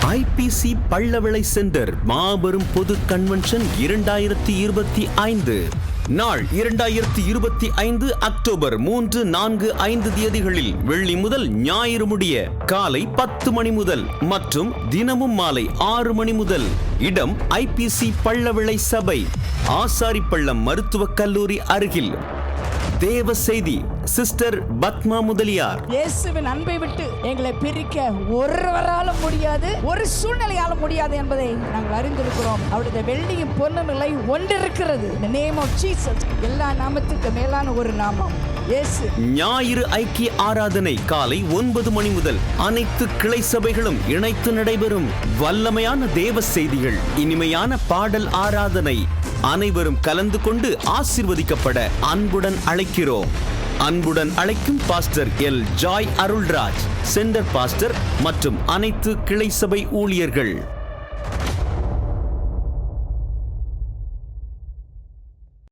IBC பள்ளவிளை centre மாபெரும் பொது convention 2025 நாள் 2025 அக்டோபர் 3, 4, 5 தேதிகளில் வெள்ளி முதல் ஞாயிறு முடிய காலை 10 மணி முதல் மற்றும் தினமும் மாலை 6 மணி முதல். இடம் ஐபிசி பள்ளவிளை சபை, ஆசாரிப்பள்ளம் மருத்துவக் கல்லூரி அருகில். தேவ செய்தி சிஸ்டர் பத்மா முதலியார். இயேசுவின் அன்பை விட்டு எங்களை பிரிக்க ஒருவராலும் முடியாது, ஒரு சூழ்நிலையாலும் முடியாது என்பதை நாங்கள் அறிந்திருக்கிறோம். அவருடைய வெள்ளியும் பொன்னும் இல்லை, ஒன்றிருக்கிறது. The name of Jesus. எல்லா நாமத்துக்கு மேலான ஒரு நாமம் இயேசு. ஞாயிறு ஐக்கிய ஆராதனை காலை 9 மணி முதல் அனைத்து கிளை சபைகளும் இணைத்து நடைபெறும். வல்லமையான தேவ செய்திகள், இனிமையான பாடல் ஆராதனை, அனைவரும் கலந்து கொண்டு ஆசீர்வதிக்கப்பட அன்புடன் அழைக்கிறோம். அன்புடன் அழைக்கும் pastor L Joy Arulraj, centre pastor மற்றும் அனைத்து கிளை சபை ஊழியர்கள்.